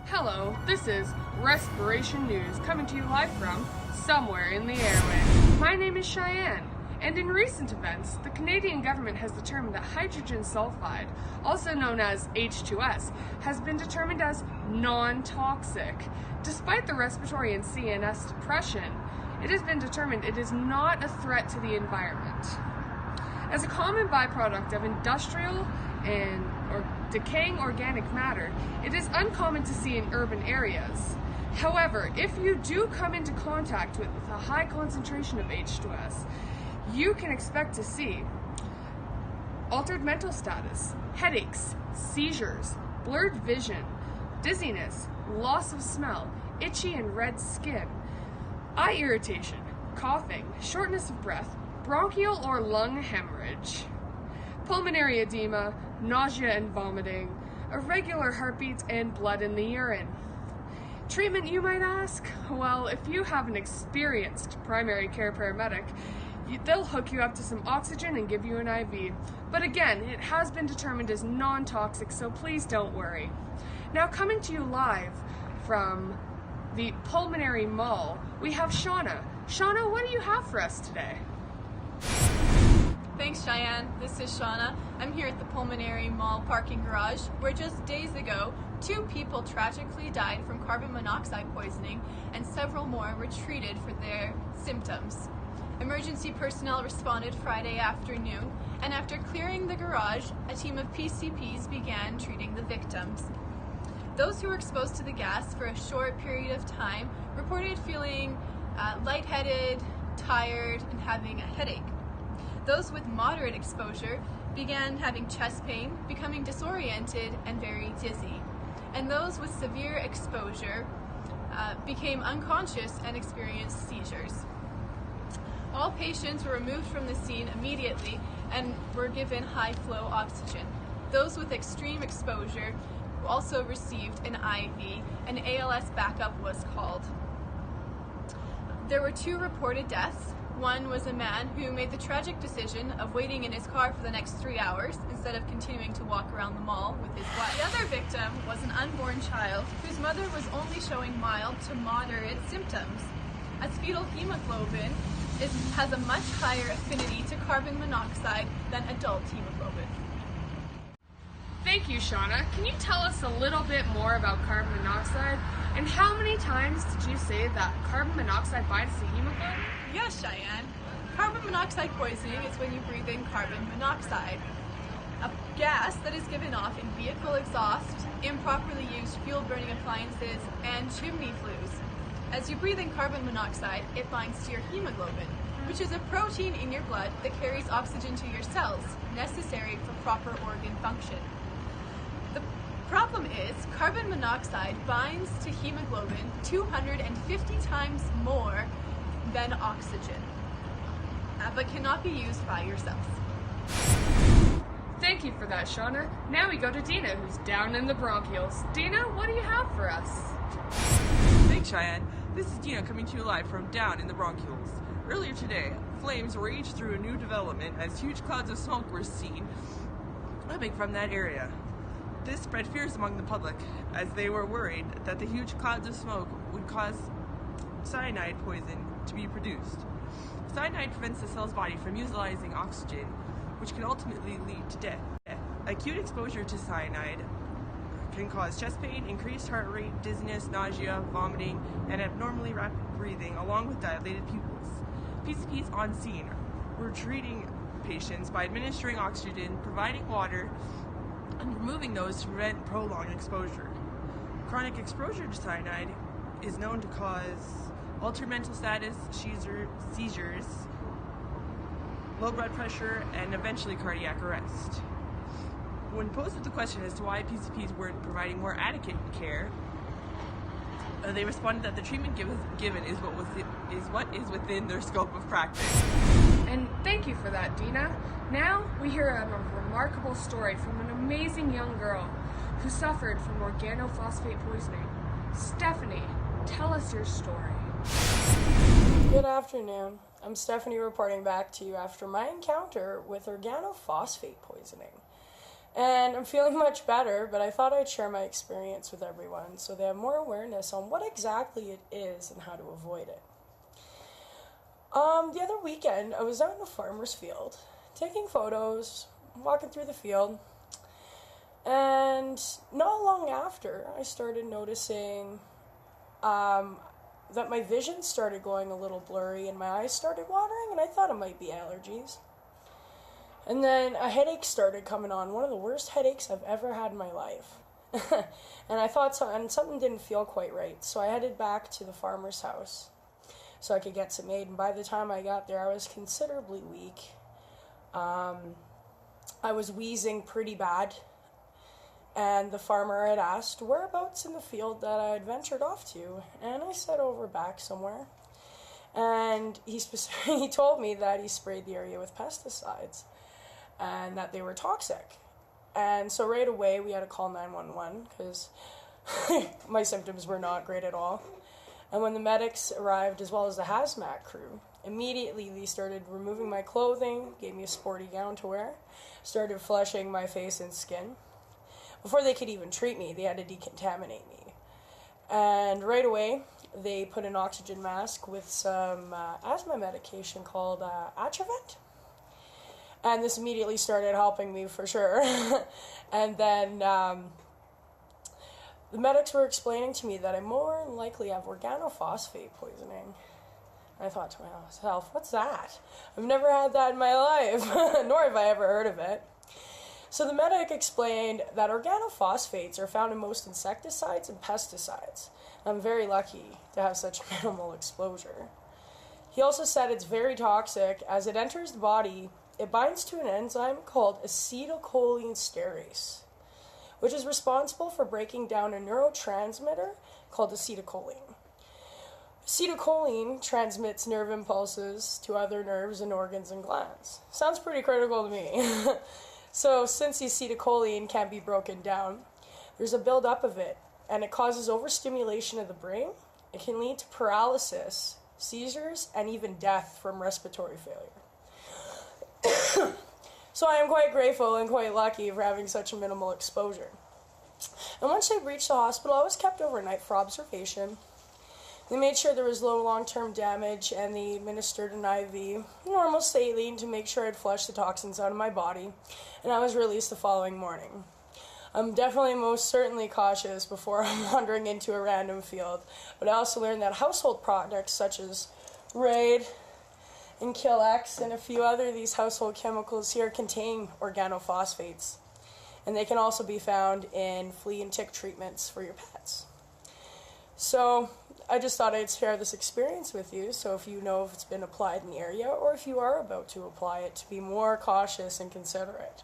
Hello, this is Respiration News coming to you live from somewhere in the airway. My name is Cheyenne, and in recent events, the Canadian government has determined that hydrogen sulfide, also known as H2S, has been determined as non-toxic. Despite the respiratory and CNS depression, it has been determined it is not a threat to the environment. As a common byproduct of industrial or decaying organic matter, it is uncommon to see in urban areas. However, if you do come into contact with a high concentration of H2S, you can expect to see altered mental status, headaches, seizures, blurred vision, dizziness, loss of smell, itchy and red skin, eye irritation, coughing, shortness of breath, bronchial or lung hemorrhage, pulmonary edema, nausea and vomiting, irregular heartbeats, and blood in the urine. Treatment, you might ask? Well, if you have an experienced primary care paramedic, they'll hook you up to some oxygen and give you an IV. But again, it has been determined as non-toxic, so please don't worry. Now, coming to you live from the Pulmonary Mall, we have Shauna. Shauna, what do you have for us today? Thanks, Cheyenne. This is Shauna. I'm here at the Pulmonary Mall parking garage, where just days ago, 2 people tragically died from carbon monoxide poisoning, and several more were treated for their symptoms. Emergency personnel responded Friday afternoon, and after clearing the garage, a team of PCPs began treating the victims. Those who were exposed to the gas for a short period of time reported feeling lightheaded, tired, and having a headache. Those with moderate exposure began having chest pain, becoming disoriented, and very dizzy. And those with severe exposure became unconscious and experienced seizures. All patients were removed from the scene immediately and were given high-flow oxygen. Those with extreme exposure also received an IV, and ALS backup was called. There were 2 reported deaths. One was a man who made the tragic decision of waiting in his car for the next 3 hours instead of continuing to walk around the mall with his wife. The other victim was an unborn child whose mother was only showing mild to moderate symptoms, as fetal hemoglobin has a much higher affinity to carbon monoxide than adult hemoglobin. Thank you, Shauna. Can you tell us a little bit more about carbon monoxide? And how many times did you say that carbon monoxide binds to hemoglobin? Yes, Cheyenne. Carbon monoxide poisoning is when you breathe in carbon monoxide, a gas that is given off in vehicle exhaust, improperly used fuel-burning appliances, and chimney flues. As you breathe in carbon monoxide, it binds to your hemoglobin, which is a protein in your blood that carries oxygen to your cells, necessary for proper organ function. The problem is, carbon monoxide binds to hemoglobin 250 times more than oxygen, but cannot be used by your cells. Thank you for that, Shauna. Now we go to Dina, who's down in the bronchioles. Dina, what do you have for us? Thanks, Cheyenne. This is Dina coming to you live from down in the bronchioles. Earlier today, flames raged through a new development as huge clouds of smoke were seen coming from that area. This spread fears among the public, as they were worried that the huge clouds of smoke would cause cyanide poison to be produced. Cyanide prevents the cell's body from utilizing oxygen, which can ultimately lead to death. Acute exposure to cyanide can cause chest pain, increased heart rate, dizziness, nausea, vomiting, and abnormally rapid breathing, along with dilated pupils. PCPs on scene were treating patients by administering oxygen, providing water, and removing those to prevent prolonged exposure. Chronic exposure to cyanide is known to cause altered mental status, seizures, low blood pressure, and eventually cardiac arrest. When posed with the question as to why PCPs weren't providing more adequate care, they responded that the treatment given is what is within their scope of practice. And thank you for that, Dina. Now we hear a remarkable story from an amazing young girl who suffered from organophosphate poisoning. Stephanie, tell us your story. Good afternoon. I'm Stephanie reporting back to you after my encounter with organophosphate poisoning. And I'm feeling much better, but I thought I'd share my experience with everyone so they have more awareness on what exactly it is and how to avoid it. The other weekend, I was out in a farmer's field, taking photos, walking through the field, and not long after, I started noticing that my vision started going a little blurry and my eyes started watering, and I thought it might be allergies. And then a headache started coming on, one of the worst headaches I've ever had in my life. And I thought something didn't feel quite right, so I headed back to the farmer's house so I could get some aid. And by the time I got there, I was considerably weak. I was wheezing pretty bad, and the farmer had asked whereabouts in the field that I had ventured off to, and I said over back somewhere. And he told me that he sprayed the area with pesticides and that they were toxic. And so right away we had to call 911 because my symptoms were not great at all. And when the medics arrived, as well as the hazmat crew, immediately they started removing my clothing, gave me a sporty gown to wear, started flushing my face and skin. Before they could even treat me, they had to decontaminate me. And right away, they put an oxygen mask with some asthma medication called Atrovent. And this immediately started helping me for sure. And then the medics were explaining to me that I more than likely have organophosphate poisoning. I thought to myself, what's that? I've never had that in my life, nor have I ever heard of it. So the medic explained that organophosphates are found in most insecticides and pesticides. I'm very lucky to have such minimal exposure. He also said it's very toxic. As it enters the body, it binds to an enzyme called acetylcholinesterase, which is responsible for breaking down a neurotransmitter called acetylcholine. Acetylcholine transmits nerve impulses to other nerves and organs and glands. Sounds pretty critical to me. So since the acetylcholine can't be broken down, there's a buildup of it, and it causes overstimulation of the brain. It can lead to paralysis, seizures, and even death from respiratory failure. So I am quite grateful and quite lucky for having such a minimal exposure. And once I reached the hospital, I was kept overnight for observation. They made sure there was low long-term damage, and they administered an IV, normal saline, to make sure I'd flushed the toxins out of my body, and I was released the following morning. I'm definitely most certainly cautious before I'm wandering into a random field, but I also learned that household products such as Raid and Kill-X and a few other of these household chemicals here contain organophosphates, and they can also be found in flea and tick treatments for your pets. So I just thought I'd share this experience with you, so if you know if it's been applied in the area or if you are about to apply it, to be more cautious and considerate.